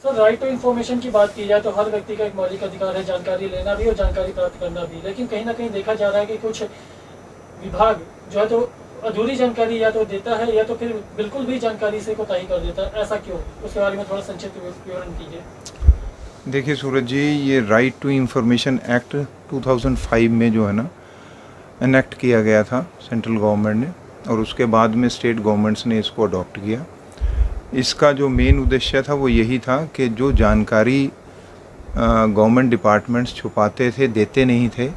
Sir right to information की बात की जाए तो हर व्यक्ति का एक मौलिक अधिकार है जानकारी लेना भी और जानकारी प्राप्त करना भी, लेकिन कहीं ना कहीं देखा जा रहा है कि कुछ विभाग जो है तो अधूरी जानकारी या तो देता है या तो फिर बिल्कुल भी जानकारी से कोताही कर देता है। ऐसा क्यों, उसके बारे में थोड़ा संक्षिप्त विवरण कीजिए। देखिए सूरज जी, ये राइट टू इंफॉर्मेशन एक्ट 2005 में जो है ना एनेक्ट किया गया था सेंट्रल गवर्नमेंट ने, और उसके बाद में स्टेट गवर्नमेंट्स ने इसको अडॉप्ट किया। इसका जो मेन उद्देश्य था वो यही था कि जो जानकारी गवर्नमेंट डिपार्टमेंट्स छुपाते थे, देते नहीं थे,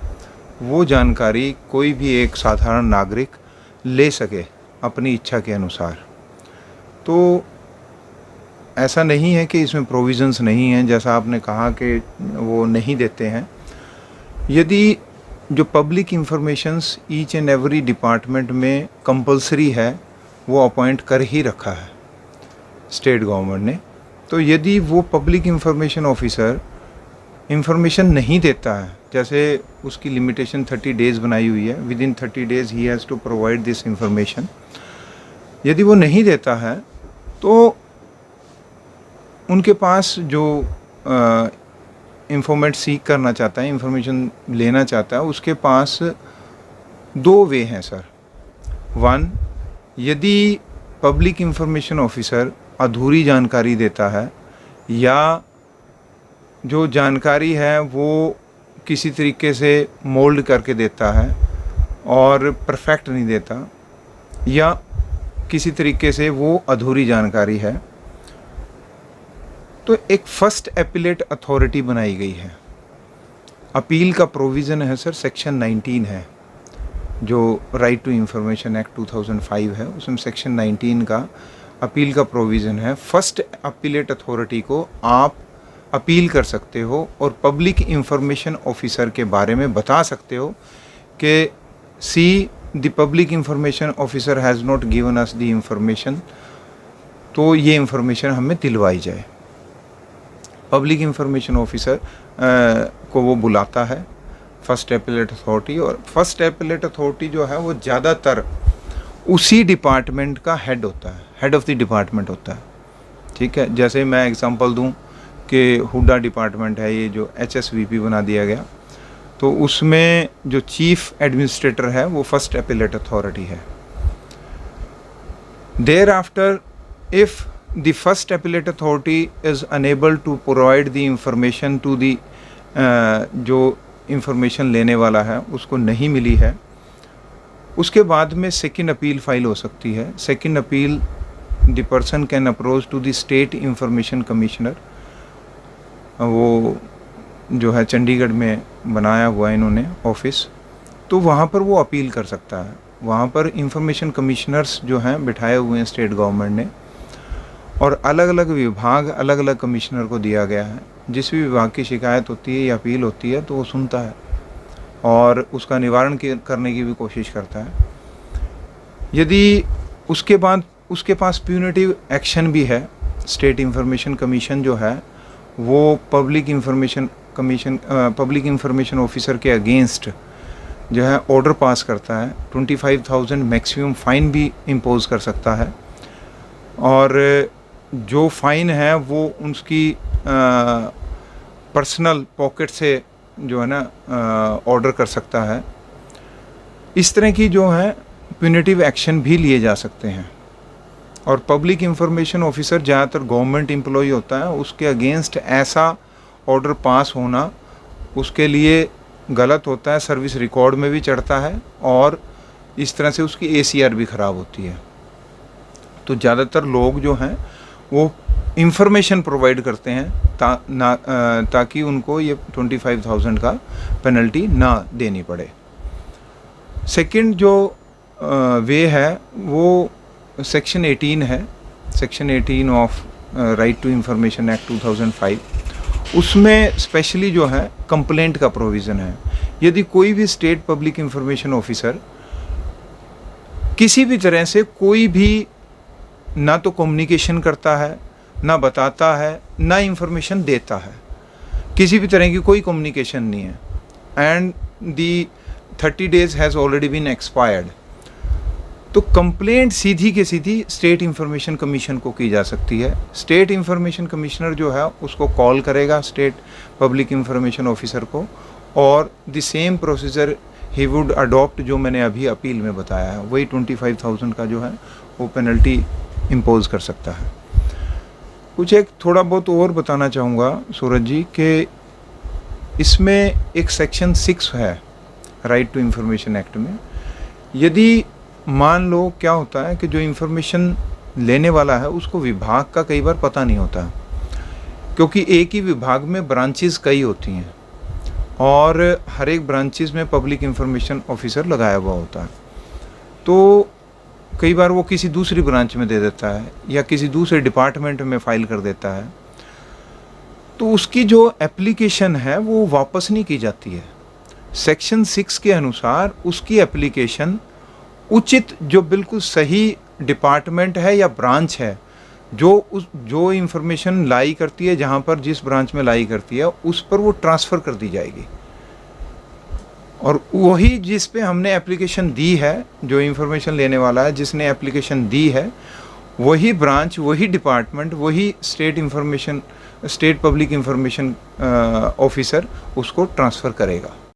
वो जानकारी कोई भी एक साधारण नागरिक ले सके अपनी इच्छा के अनुसार। तो ऐसा नहीं है कि इसमें प्रोविज़न्स नहीं हैं, जैसा आपने कहा कि वो नहीं देते हैं। यदि जो public informations each and every department में कंपलसरी है, वो अपॉइंट कर ही रखा है स्टेट गवर्नमेंट ने, तो यदि वो पब्लिक इंफॉर्मेशन ऑफिसर इंफॉर्मेशन नहीं देता है, जैसे उसकी लिमिटेशन 30 डेज़ बनाई हुई है, विद इन 30 डेज़ ही has to provide this information, यदि वो नहीं देता है तो उनके पास जो इंफॉर्मेट सीख करना चाहता है, इंफॉर्मेशन लेना चाहता है, उसके पास दो वे हैं सर। वन, यदि पब्लिक इंफॉर्मेशन ऑफिसर अधूरी जानकारी देता है या जो जानकारी है वो किसी तरीके से मोल्ड करके देता है और परफेक्ट नहीं देता, या किसी तरीके से वो अधूरी जानकारी है, तो एक फर्स्ट एपिलेट अथॉरिटी बनाई गई है। अपील का प्रोविज़न है सर, सेक्शन 19 है जो राइट टू इंफॉर्मेशन एक्ट 2005 है, उसमें सेक्शन 19 का अपील का प्रोविज़न है। फर्स्ट अपीलेट अथॉरिटी को आप अपील कर सकते हो और पब्लिक इंफॉर्मेशन ऑफिसर के बारे में बता सकते हो कि see the public information officer has not given us the information, तो ये इंफॉर्मेशन हमें दिलवाई जाए। पब्लिक इंफॉर्मेशन ऑफिसर को वो बुलाता है फर्स्ट एपिलेट अथॉरिटी, और फर्स्ट एपिलेट अथॉरिटी जो है वो ज़्यादातर उसी डिपार्टमेंट का हेड होता है, हेड ऑफ द डिपार्टमेंट होता है। ठीक है, जैसे मैं एग्जांपल दूं कि हुडा डिपार्टमेंट है, ये जो HSVP बना दिया गया, तो उसमें जो चीफ एडमिनिस्ट्रेटर है वो फर्स्ट एपिलेट अथॉरिटी है। Thereafter if the first appellate authority is unable to provide the information to the जो information लेने वाला है उसको नहीं मिली है, उसके बाद में सेकंड अपील फाइल हो सकती है। Second appeal the person can approach to the state information commissioner, वो जो है चंडीगढ़ में बनाया हुआ है इन्होंने ऑफिस, तो वहाँ पर वो अपील कर सकता है। वहाँ पर इंफॉर्मेशन कमिश्नर्स जो हैं बिठाए हुए हैं स्टेट गवर्नमेंट ने, और अलग अलग विभाग अलग अलग कमिश्नर को दिया गया है। जिस भी विभाग की शिकायत होती है या अपील होती है तो वो सुनता है और उसका निवारण करने की भी कोशिश करता है। यदि उसके बाद उसके पास प्यूनिटिव एक्शन भी है, स्टेट इंफॉर्मेशन कमीशन जो है वो पब्लिक इंफॉर्मेशन ऑफिसर के अगेंस्ट जो है ऑर्डर पास करता है। 25,000 मैक्सिमम फ़ाइन भी इम्पोज कर सकता है, और जो फ़ाइन है वो उसकी पर्सनल पॉकेट से जो है ना ऑर्डर कर सकता है। इस तरह की जो है प्यूनिटिव एक्शन भी लिए जा सकते हैं। और पब्लिक इंफॉर्मेशन ऑफिसर ज़्यादातर गवर्नमेंट एम्प्लॉई होता है, उसके अगेंस्ट ऐसा ऑर्डर पास होना उसके लिए गलत होता है, सर्विस रिकॉर्ड में भी चढ़ता है, और इस तरह से उसकी ACR भी ख़राब होती है। तो ज़्यादातर लोग जो हैं वो इंफॉर्मेशन प्रोवाइड करते हैं ताकि उनको ये 25,000 का पेनल्टी ना देनी पड़े। सेकंड जो वे है वो सेक्शन 18 है, section 18 of right to information act 2005। उसमें स्पेशली जो है कंप्लेंट का प्रोविज़न है। यदि कोई भी स्टेट पब्लिक इंफॉर्मेशन ऑफिसर किसी भी तरह से कोई भी ना तो कम्युनिकेशन करता है, ना बताता है, ना इंफॉर्मेशन देता है, किसी भी तरह की कोई कम्युनिकेशन नहीं है, and the 30 days has already been expired, तो कंप्लेंट सीधी के सीधी स्टेट इंफॉर्मेशन कमीशन को की जा सकती है। स्टेट इंफॉर्मेशन कमिश्नर जो है उसको कॉल करेगा स्टेट पब्लिक इंफॉर्मेशन ऑफिसर को, और the same procedure he would adopt जो मैंने अभी अपील में बताया है, वही 25,000 का जो है वो पेनल्टी इम्पोज कर सकता है। कुछ एक थोड़ा बहुत और बताना चाहूँगा सूरज जी कि इसमें एक सेक्शन 6 है राइट टू इंफॉर्मेशन एक्ट में। यदि मान लो क्या होता है कि जो इंफॉर्मेशन लेने वाला है उसको विभाग का कई बार पता नहीं होता, क्योंकि एक ही विभाग में ब्रांचेस कई होती हैं और हर एक ब्रांचेस में पब्लिक इंफॉर्मेशन ऑफिसर लगाया हुआ होता है। तो कई बार वो किसी दूसरी ब्रांच में दे देता है या किसी दूसरे डिपार्टमेंट में फाइल कर देता है, तो उसकी जो एप्लीकेशन है वो वापस नहीं की जाती है। सेक्शन 6 के अनुसार उसकी एप्लीकेशन उचित जो बिल्कुल सही डिपार्टमेंट है या ब्रांच है जो इंफॉर्मेशन लाई करती है, जहाँ पर जिस ब्रांच में लाई करती है उस पर वो ट्रांसफ़र कर दी जाएगी, और वही जिस पे हमने एप्लीकेशन दी है, जो इंफॉर्मेशन लेने वाला है जिसने एप्लीकेशन दी है, वही ब्रांच, वही डिपार्टमेंट, वही स्टेट पब्लिक इंफॉर्मेशन ऑफिसर उसको ट्रांसफ़र करेगा।